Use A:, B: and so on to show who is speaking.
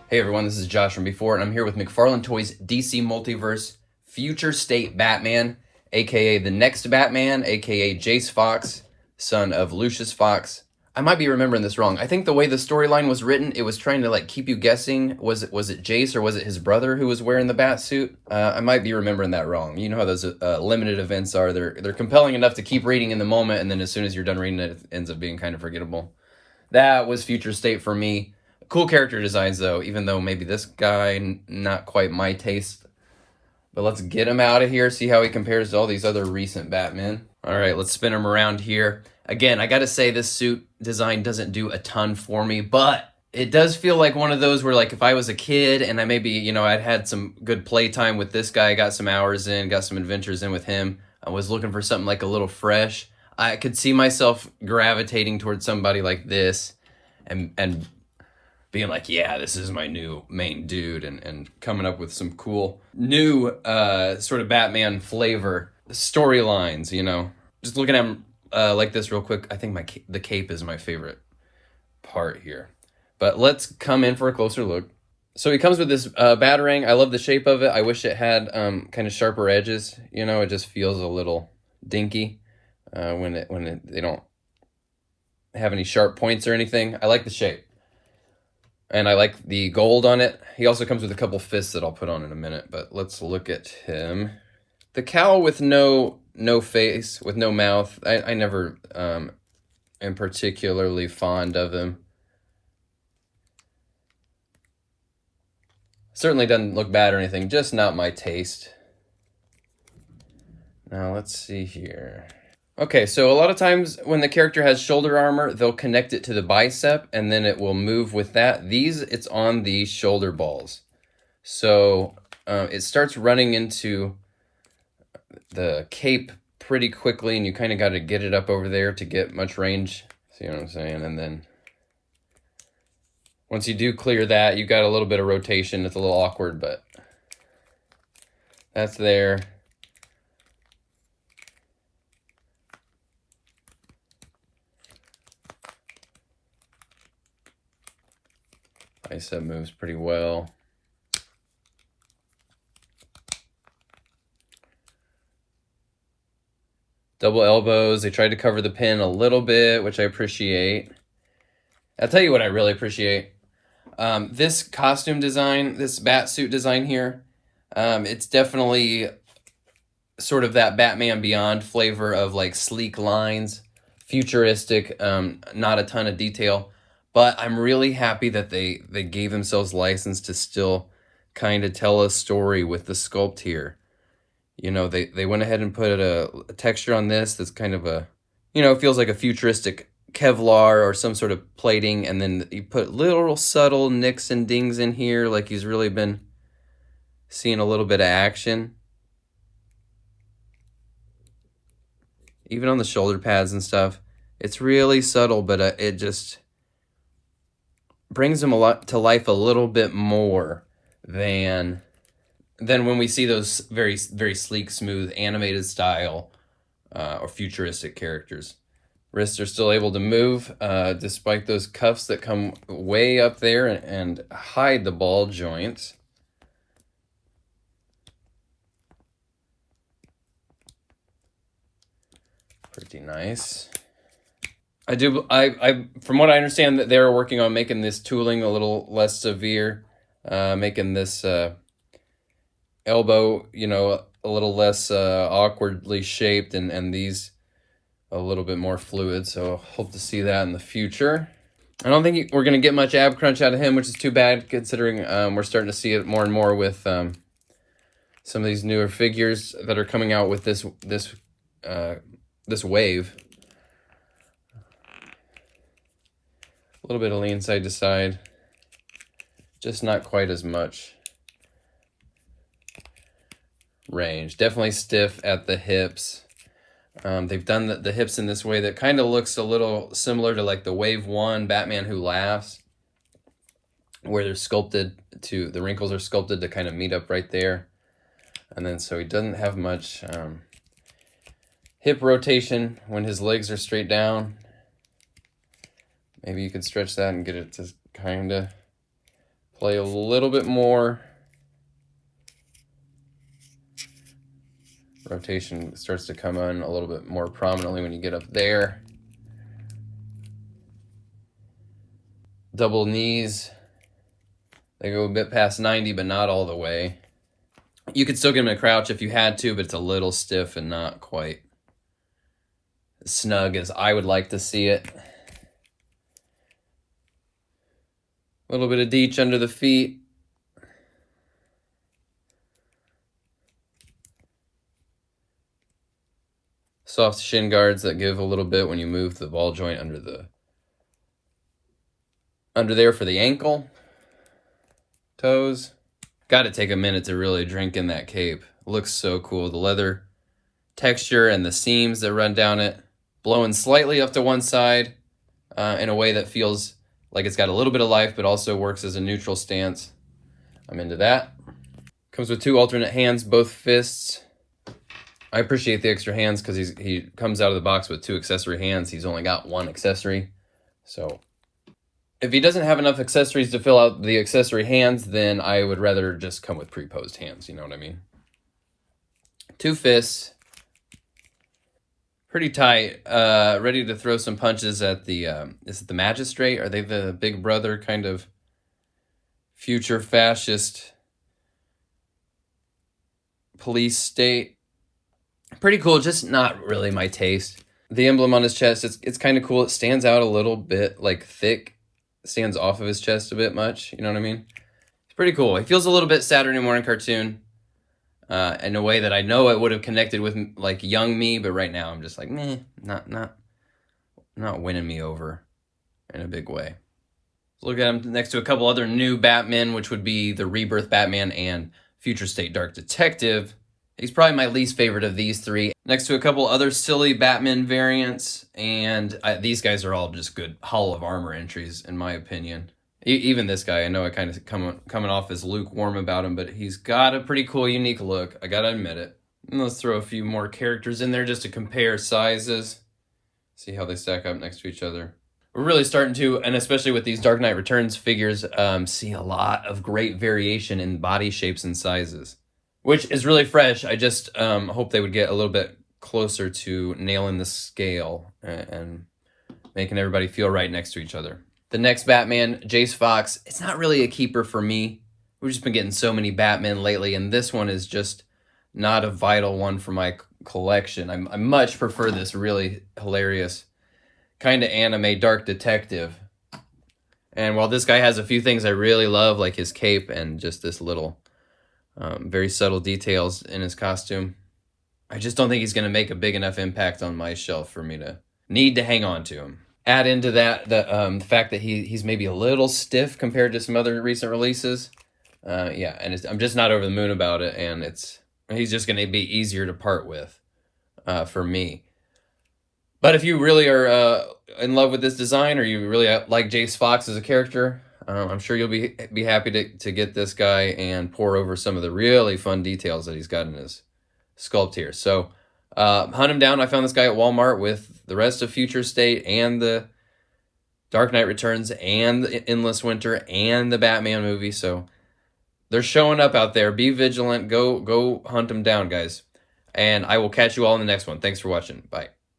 A: Hey everyone, this is Josh from Before, and I'm here with McFarlane Toys DC Multiverse Future State Batman, aka the next Batman, aka Jace Fox, son of Lucius Fox. I might be remembering this wrong. I think the way the storyline was written, it was trying to like keep you guessing. Was it Jace or was it his brother who was wearing the bat suit? I might be remembering that wrong. You know how those limited events are. They're compelling enough to keep reading in the moment, and then as soon as you're done reading it, it ends up being kind of forgettable. That was Future State for me. Cool character designs, though, even though maybe this guy, not quite my taste. But let's get him out of here, see how he compares to all these other recent Batman. All right, let's spin him around here. Again, I got to say this suit design doesn't do a ton for me, but it does feel like one of those where, like, if I was a kid and I maybe, I'd had some good playtime with this guy, got some hours in, got some adventures in with him, I was looking for something like a little fresh. I could see myself gravitating towards somebody like this and being like, yeah, this is my new main dude, and coming up with some cool new sort of Batman flavor storylines, Just looking at him like this real quick, I think the cape is my favorite part here. But let's come in for a closer look. So he comes with this Batarang. I love the shape of it. I wish it had kind of sharper edges. It just feels a little dinky when they don't have any sharp points or anything. I like the shape. And I like the gold on it. He also comes with a couple fists that I'll put on in a minute, but let's look at him. The cowl with no face, with no mouth. I never am particularly fond of him. Certainly doesn't look bad or anything, just not my taste. Now let's see here. Okay, so a lot of times when the character has shoulder armor, they'll connect it to the bicep, and then it will move with that. It's on the shoulder balls. So it starts running into the cape pretty quickly, and you kind of got to get it up over there to get much range. See what I'm saying? And then once you do clear that, you got a little bit of rotation. It's a little awkward, but that's there. Bicep moves pretty well. Double elbows. They tried to cover the pin a little bit, which I appreciate. I'll tell you what I really appreciate. This costume design, this bat suit design here, it's definitely sort of that Batman Beyond flavor of like sleek lines, futuristic, not a ton of detail. But I'm really happy that they gave themselves license to still kind of tell a story with the sculpt here. They went ahead and put a texture on this that's kind of it feels like a futuristic Kevlar or some sort of plating. And then you put little subtle nicks and dings in here like he's really been seeing a little bit of action. Even on the shoulder pads and stuff. It's really subtle, but it just brings him to life a little bit more than when we see those very, very sleek, smooth, animated style or futuristic characters. Wrists are still able to move despite those cuffs that come way up there and hide the ball joints. Pretty nice. I from what I understand, that they're working on making this tooling a little less severe, making this elbow, a little less awkwardly shaped, and these a little bit more fluid. So hope to see that in the future. I don't think we're gonna get much ab crunch out of him, which is too bad considering we're starting to see it more and more with some of these newer figures that are coming out with this wave. A little bit of lean side to side, just not quite as much range. Definitely stiff at the hips. They've done the hips in this way that kind of looks a little similar to like the Wave 1 Batman Who Laughs, where the wrinkles are sculpted to kind of meet up right there. And then so he doesn't have much hip rotation when his legs are straight down. Maybe you could stretch that and get it to kind of Play a little bit more. Rotation starts to come on a little bit more prominently when you get up there. Double knees. They go a bit past 90, but not all the way. You could still get him in a crouch if you had to, but it's a little stiff and not quite as snug as I would like to see it. A little bit of deech under the feet. Soft shin guards that give a little bit when you move the ball joint under there for the ankle. Toes. Got to take a minute to really drink in that cape. Looks so cool. The leather texture and the seams that run down it. Blowing slightly up to one side in a way that feels like it's got a little bit of life, but also works as a neutral stance. I'm into that. Comes with 2 alternate hands, both fists. I appreciate the extra hands because he comes out of the box with 2 accessory hands. He's only got 1 accessory. So if he doesn't have enough accessories to fill out the accessory hands, then I would rather just come with pre-posed hands. You know what I mean? 2 fists. Pretty tight. Ready to throw some punches at the, is it the magistrate? Are they the big brother kind of future fascist police state? Pretty cool, just not really my taste. The emblem on his chest, it's kind of cool. It stands out a little bit, like thick. Stands off of his chest a bit much, you know what I mean? It's pretty cool. He feels a little bit Saturday morning cartoon in a way that I know it would have connected with like young me, but right now I'm just like, meh, not winning me over in a big way. Look at him next to a couple other new Batmen, which would be the Rebirth Batman and Future State Dark Detective. He's probably my least favorite of these 3. Next to a couple other silly Batman variants, and these guys are all just good Hall of Armor entries, in my opinion. Even this guy, I know I kind of coming off as lukewarm about him, but he's got a pretty cool, unique look. I gotta admit it. And let's throw a few more characters in there just to compare sizes. See how they stack up next to each other. We're really starting to, and especially with these Dark Knight Returns figures, see a lot of great variation in body shapes and sizes, which is really fresh. I just hope they would get a little bit closer to nailing the scale and making everybody feel right next to each other. The next Batman, Jace Fox, it's not really a keeper for me. We've just been getting so many Batmen lately, and this one is just not a vital one for my collection. I much prefer this really hilarious kind of anime Dark Detective. And while this guy has a few things I really love, like his cape and just this little very subtle details in his costume, I just don't think he's going to make a big enough impact on my shelf for me to need to hang on to him. Add into that the fact that he's maybe a little stiff compared to some other recent releases. Yeah, and I'm just not over the moon about it, and he's just going to be easier to part with for me. But if you really are in love with this design, or you really like Jace Fox as a character, I'm sure you'll be happy to get this guy and pour over some of the really fun details that he's got in his sculpt here. So hunt him down. I found this guy at Walmart with the rest of Future State and the Dark Knight Returns and the Endless Winter and the Batman movie. So they're showing up out there. Be vigilant. Go hunt them down, guys. And I will catch you all in the next one. Thanks for watching. Bye.